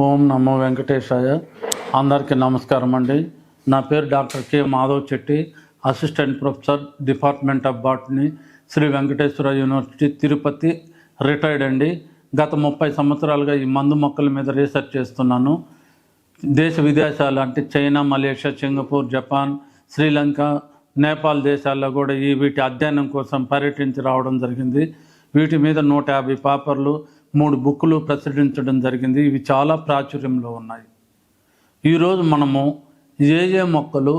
ఓం నమో వెంకటేశాయ. అందరికీ నమస్కారం అండి. నా పేరు doctor K Madhav Chetty, assistant professor, department of botany, Sri Venkateswara university, Tirupati, retired అండి. గత 30 సంవత్సరాలుగా ఈ మందు మొక్కల మీద రీసెర్చ్ చేస్తున్నాను. దేశ విదేశాలు అంటే China, Malaysia, Singapore, Japan, Sri Lanka, Nepal దేశాల్లో కూడా వీటి అధ్యయనం కోసం పర్యటించి రావడం జరిగింది. వీటి మీద 150 పేపర్లు, 3 బుక్కులు ప్రచురించడం జరిగింది. ఇవి చాలా ప్రాచుర్యంలో ఉన్నాయి. ఈరోజు మనము ఏ మొక్కలు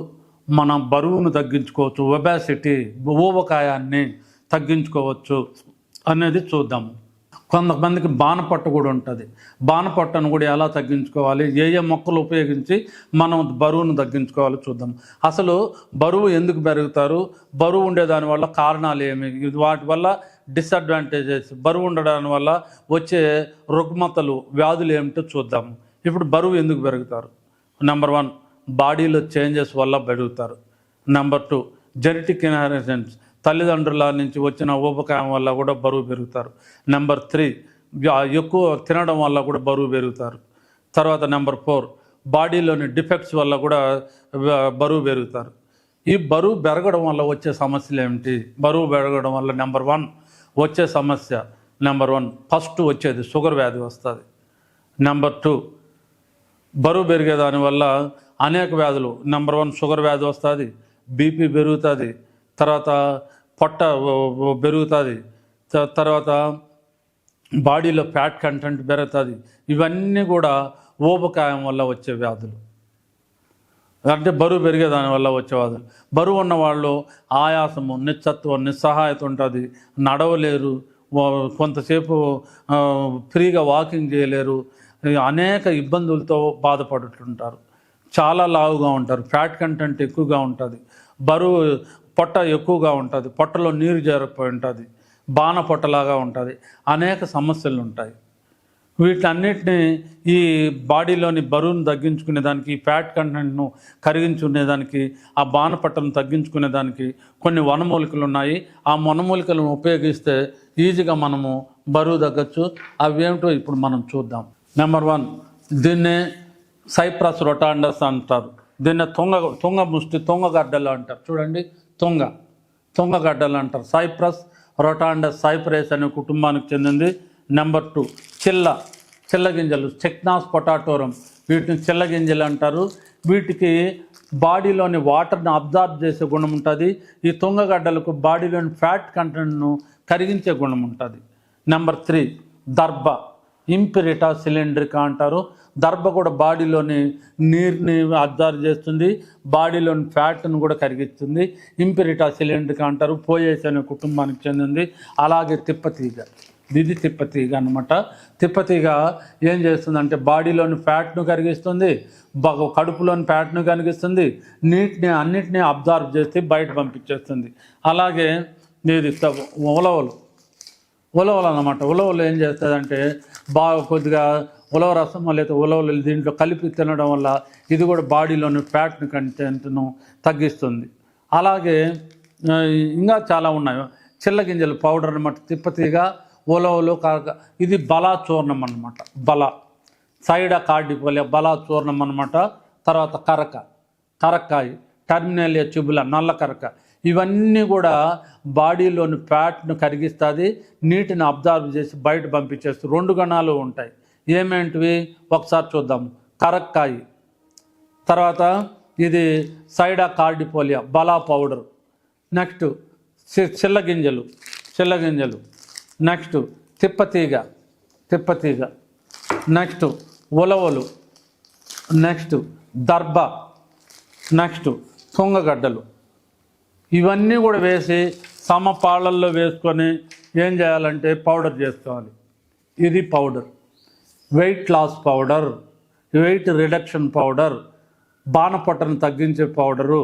మన బరువును తగ్గించుకోవచ్చు, ఒబేసిటీ, ఊబకాయాన్ని తగ్గించుకోవచ్చు అనేది చూద్దాము. కొంతమందికి బాణపట్టు కూడా ఉంటుంది. బాణపట్టును కూడా ఎలా తగ్గించుకోవాలి, ఏ మొక్కలు ఉపయోగించి మనం బరువును తగ్గించుకోవాలో చూద్దాం. అసలు బరువు ఎందుకు పెరుగుతారు, బరువు ఉండేదాని వల్ల కారణాలు ఏమి, వాటి వల్ల డిసడ్వాంటేజెస్, బరువు ఉండడం వల్ల వచ్చే రుగ్మతలు, వ్యాధులు ఏమిటో చూద్దాము. ఇప్పుడు బరువు ఎందుకు పెరుగుతారు? నెంబర్ 1, బాడీలో చేంజెస్ వల్ల పెరుగుతారు. నెంబర్ 2, జెనెటిక్ ఇన్హెరిటెన్స్, తల్లిదండ్రుల నుంచి వచ్చిన ఊబకాయం వల్ల కూడా బరువు పెరుగుతారు. నెంబర్ 3, ఎక్కువ తినడం వల్ల కూడా బరువు పెరుగుతారు. తర్వాత నెంబర్ 4, బాడీలోని డిఫెక్ట్స్ వల్ల కూడా బరువు పెరుగుతారు. ఈ బరువు పెరగడం వల్ల వచ్చే సమస్యలు ఏమిటి? బరువు పెరగడం వల్ల నెంబర్ 1 వచ్చే సమస్య, ఫస్ట్ వచ్చేది షుగర్ వ్యాధి వస్తుంది. నెంబర్ 2, బరువు పెరిగే దానివల్ల అనేక వ్యాధులు. నెంబర్ 1 షుగర్ వ్యాధి వస్తుంది, బీపీ పెరుగుతుంది, తర్వాత పొట్ట పెరుగుతుంది, తర్వాత బాడీలో ఫ్యాట్ కంటెంట్ పెరుగుతుంది. ఇవన్నీ కూడా ఊబకాయం వల్ల వచ్చే వ్యాధులు, అంటే బరువు పెరిగే దానివల్ల వచ్చే వ్యాధులు. బరువు ఉన్న వాళ్ళు ఆయాసము, నిశ్చత్వం, నిస్సహాయత ఉంటుంది, నడవలేరు, కొంతసేపు ఫ్రీగా వాకింగ్ చేయలేరు, అనేక ఇబ్బందులతో బాధపడుతుంటారు, చాలా లావుగా ఉంటారు, ఫ్యాట్ కంటెంట్ ఎక్కువగా ఉంటుంది, బరువు పొట్ట ఎక్కువగా ఉంటుంది, పొట్టలో నీరు చేరకపోయి ఉంటుంది, బాణ పొట్టలాగా ఉంటుంది, అనేక సమస్యలు ఉంటాయి. వీటన్నిటిని ఈ బాడీలోని బరువును తగ్గించుకునేదానికి, ఈ ఫ్యాట్ కంటెంట్ను కరిగించుకునేదానికి, ఆ బాణపట్టను తగ్గించుకునేదానికి కొన్ని వనమూలికలు ఉన్నాయి. ఆ వనమూలికలను ఉపయోగిస్తే ఈజీగా మనము బరువు తగ్గచ్చు. అవి ఏమిటో ఇప్పుడు మనం చూద్దాం. నెంబర్ 1, దీన్నే సైప్రస్ రొటాండస్ అంటారు. దీన్ని తుంగగడ్డలు అంటారు. చూడండి, తుంగగడ్డలు అంటారు. సైప్రస్ రొటాండస్, సైప్రస్ అనే కుటుంబానికి చెందింది. నెంబర్ 2, చిల్ల గింజలు, చెక్నాస్ పొటాటోరం, వీటిని చిల్ల గింజలు అంటారు. వీటికి బాడీలోని వాటర్ని అబ్జార్బ్ చేసే గుణం ఉంటుంది. ఈ తుంగగడ్డలకు బాడీలోని ఫ్యాట్ కంటెంట్ను కరిగించే గుణం ఉంటుంది. నెంబర్ 3, దర్భ, ఇంపిరిటా సిలిండ్రికా అంటారు. దర్భ కూడా బాడీలోని నీరుని అబ్జార్బ్ చేస్తుంది, బాడీలోని ఫ్యాట్ను కూడా కరిగిస్తుంది. ఇంపిరిటా సిలిండ్రికా అంటారు. పోయేసి అనే కుటుంబానికి చెందింది. అలాగే తిప్పతీగ, ఇది తిప్పతీగ అనమాట. తిప్పతీగ ఏం చేస్తుందంటే బాడీలోని ఫ్యాట్ను కరిగిస్తుంది, కడుపులోని ఫ్యాట్ను కరిగిస్తుంది, నీటిని అన్నిటినీ అబ్జార్బ్ చేసి బయట పంపించేస్తుంది. అలాగే ఇది ఉలవలు అన్నమాట. ఉలవలు ఏం చేస్తుందంటే బాగా కొద్దిగా ఉలవ రసం లేదా ఉలవలు దీంట్లో కలిపి తినడం వల్ల ఇది కూడా బాడీలోని ఫ్యాట్ను కంటెంట్ను తగ్గిస్తుంది. అలాగే ఇంకా చాలా ఉన్నాయి. చిల్ల గింజలు పౌడర్ అన్నమాట. తిప్పతీగ, ఉలవలు, ఇది బలా చూర్ణం అన్నమాట. సైడా కార్డిపోలియా బలా చూర్ణం అన్నమాట. తర్వాత కరక్కాయ, టర్మినేలియా ట్యూబులా, నల్ల కరక, ఇవన్నీ కూడా బాడీలోని ఫ్యాట్ను కరిగిస్తుంది, నీటిని అబ్జార్బ్ చేసి బయట పంపించేస్తుంది. 2 గణాలు ఉంటాయి. ఏమేంటివి ఒకసారి చూద్దాం. కరక్కాయ, తర్వాత ఇది సైడా కార్డిపోలియా బలా పౌడర్, నెక్స్ట్ చిల్ల గింజలు, నెక్స్ట్ తిప్పతీగ, నెక్స్ట్ ఉలవలు, నెక్స్ట్ దర్భ, నెక్స్ట్ తుంగగడ్డలు, ఇవన్నీ కూడా వేసి సమపాళ్ళల్లో వేసుకొని ఏం చేయాలంటే పౌడర్ చేసుకోవాలి. ఇది powder, weight loss powder, weight reduction powder, బాణపట్టను తగ్గించే పౌడరు,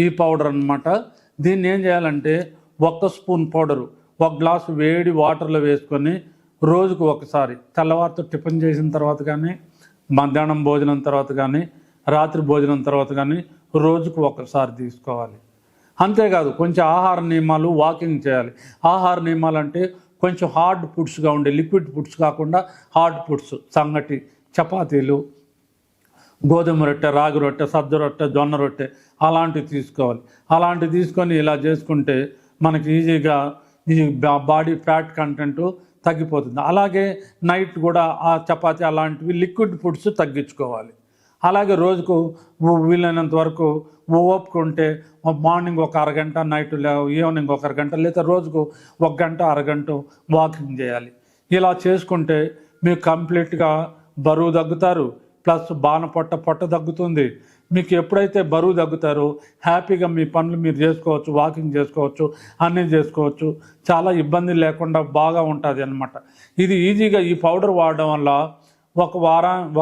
ఈ పౌడర్ అన్నమాట. దీన్ని ఏం చేయాలంటే 1 స్పూన్ పౌడరు 1 గ్లాసు వేడి వాటర్లో వేసుకొని రోజుకు ఒకసారి, తెల్లవారితో టిఫిన్ చేసిన తర్వాత కానీ, మధ్యాహ్నం భోజనం తర్వాత కానీ, రాత్రి భోజనం తర్వాత కానీ రోజుకు ఒకసారి తీసుకోవాలి. అంతేకాదు కొంచెం ఆహార నియమాలు, వాకింగ్ చేయాలి. ఆహార నియమాలు అంటే కొంచెం హార్డ్ ఫుడ్స్గా ఉండే, లిక్విడ్ ఫుడ్స్ కాకుండా హార్డ్ ఫుడ్స్, సంగటి, చపాతీలు, గోధుమ రొట్టె, రాగి రొట్టె, సజ్జ రొట్టె, జొన్న రొట్టె అలాంటివి తీసుకోవాలి. అలాంటివి తీసుకొని ఇలా చేసుకుంటే మనకి ఈజీగా ఈ బాడీ ఫ్యాట్ కంటెంట్ తగ్గిపోతుంది. అలాగే నైట్ కూడా ఆ చపాతీ అలాంటివి లిక్విడ్ ఫుడ్స్ తగ్గించుకోవాలి. అలాగే రోజుకు వీలైనంత వరకు ఓపుకుంటే మార్నింగ్ ఒక అరగంట, నైట్ ఈవినింగ్ ఒక అరగంట, లేదా రోజుకు 1 గంట అరగంట వాకింగ్ చేయాలి. ఇలా చేసుకుంటే మీకు కంప్లీట్గా బరువు తగ్గుతారు, ప్లస్ పొట్ట తగ్గుతుంది. మీకు ఎప్పుడైతే బరువు తగ్గుతారో హ్యాపీగా మీ పనులు మీరు చేసుకోవచ్చు, వాకింగ్ చేసుకోవచ్చు, అన్నీ చేసుకోవచ్చు. చాలా ఇబ్బంది లేకుండా బాగా ఉంటుంది అన్నమాట. ఇది ఈజీగా ఈ పౌడర్ వాడడం వల్ల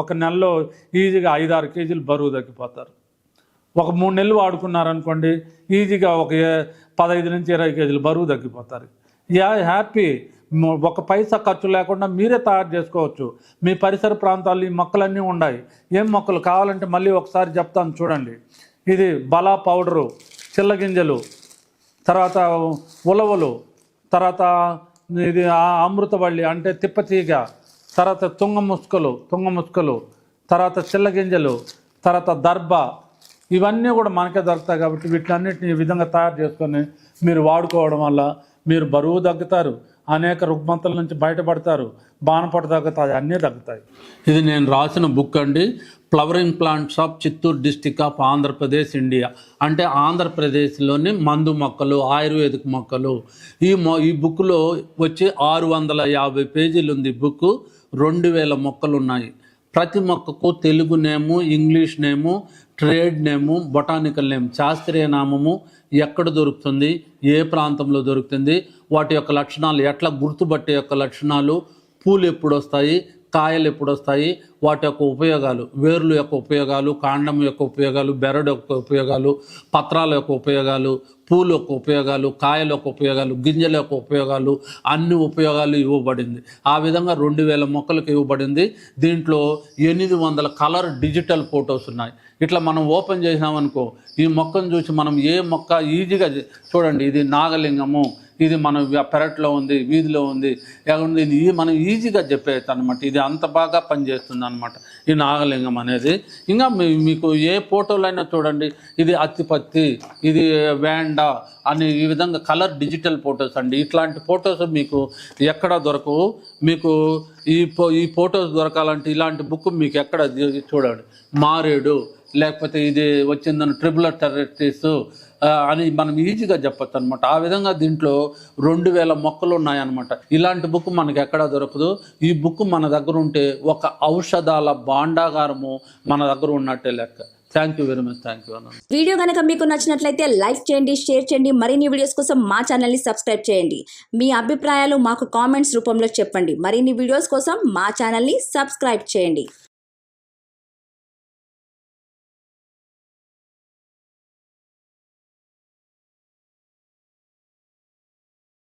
ఒక నెలలో ఈజీగా 5-6 కేజీలు బరువు తగ్గిపోతారు. ఒక 3 నెలలు వాడుకున్నారనుకోండి, ఈజీగా ఒక 15 నుంచి 20 కేజీలు బరువు తగ్గిపోతారు. హ్యాపీ. 1 పైసా ఖర్చు లేకుండా మీరే తయారు చేసుకోవచ్చు. మీ పరిసర ప్రాంతాల్లో ఈ మొక్కలన్నీ ఉన్నాయి. ఏం మొక్కలు కావాలంటే మళ్ళీ ఒకసారి చెప్తాను చూడండి. ఇది బలా పౌడరు, చిల్లగింజలు, తర్వాత ఉలవలు, తర్వాత ఇది అమృతవల్లి అంటే తిప్పతీగ, తర్వాత తుంగ ముసుకలు, తర్వాత చిల్లగింజలు, తర్వాత దర్భ, ఇవన్నీ కూడా మనకే దొరుకుతాయి. కాబట్టి వీటిలన్నిటిని ఈ విధంగా తయారు చేసుకొని మీరు వాడుకోవడం వల్ల మీరు బరువు తగ్గుతారు, అనేక రుగ్మతల నుంచి బయటపడతారు, బాణపట్టు తగ్గుతాయి, అన్నీ తగ్గుతాయి. ఇది నేను రాసిన బుక్ అండి, flowering plants of Chittoor district of Andhra Pradesh, India. అంటే ఆంధ్రప్రదేశ్లోని మందు మొక్కలు, ఆయుర్వేదిక్ మొక్కలు. ఈ బుక్లో వచ్చి 650 పేజీలు ఉంది. బుక్ 2000 మొక్కలు ఉన్నాయి. ప్రతి మొక్కకు తెలుగు నేము, ఇంగ్లీష్ నేము, ట్రేడ్ నేము, బొటానికల్ నేమ్, శాస్త్రీయ నామము, ఎక్కడ దొరుకుతుంది, ఏ ప్రాంతంలో దొరుకుతుంది, వాటి యొక్క లక్షణాలు, ఎట్లా గుర్తుపట్టే యొక్క లక్షణాలు, పూలు ఎప్పుడు వస్తాయి, కాయలు ఎప్పుడు వస్తాయి, వాటి యొక్క ఉపయోగాలు, వేర్లు యొక్క ఉపయోగాలు, కాండం యొక్క ఉపయోగాలు, బెరడు యొక్క ఉపయోగాలు, పత్రాల యొక్క ఉపయోగాలు, పూలు యొక్క ఉపయోగాలు, కాయల యొక్క ఉపయోగాలు, గింజల యొక్క ఉపయోగాలు, అన్ని ఉపయోగాలు ఇవ్వబడింది. ఆ విధంగా 2000 మొక్కలకు ఇవ్వబడింది. దీంట్లో 800 కలర్ డిజిటల్ ఫొటోస్ ఉన్నాయి. ఇట్లా మనం ఓపెన్ చేసినామనుకో, ఈ మొక్కను చూసి మనం ఏ మొక్క ఈజీగా చూడండి. ఇది నాగలింగము, ఇది మన పెరట్లో ఉంది, వీధిలో ఉంది, ఇది మనం ఈజీగా చెప్పేయచ్చు అనమాట. ఇది అంత బాగా పనిచేస్తుంది అనమాట ఈ నాగలింగం అనేది. ఇంకా మీకు ఏ ఫోటోలైనా చూడండి, ఇది అత్తిపత్తి, ఇది వేండా అని ఈ విధంగా కలర్ డిజిటల్ ఫొటోస్ అండి. ఇట్లాంటి ఫొటోస్ మీకు ఎక్కడ దొరకవు. మీకు ఈ ఫొటోస్ దొరకాలంటే ఇలాంటి బుక్ మీకు ఎక్కడ చూడండి, మారేడు, లేకపోతే ఇది వచ్చిందని ట్రిబులర్ టెర్రటిస్ అని మనం ఈజీగా చెప్పచ్చు అనమాట. ఆ విధంగా దీంట్లో 2000 మొక్కలు ఉన్నాయన్నమాట. ఇలాంటి బుక్ మనకి ఎక్కడా దొరకదు. ఈ బుక్ మన దగ్గర ఉంటే ఒక ఔషధాల భాండాగారము మన దగ్గర ఉన్నట్టే లెక్క. Thank you very much. Thank you అన్న. వీడియో కనుక మీకు నచ్చినట్లయితే లైక్ చేయండి, షేర్ చేయండి. మరిన్ని వీడియోస్ కోసం మా ఛానల్ని సబ్స్క్రైబ్ చేయండి. మీ అభిప్రాయాలు మాకు కామెంట్స్ రూపంలో చెప్పండి. మరిన్ని వీడియోస్ కోసం మా ఛానల్ని సబ్స్క్రైబ్ చేయండి.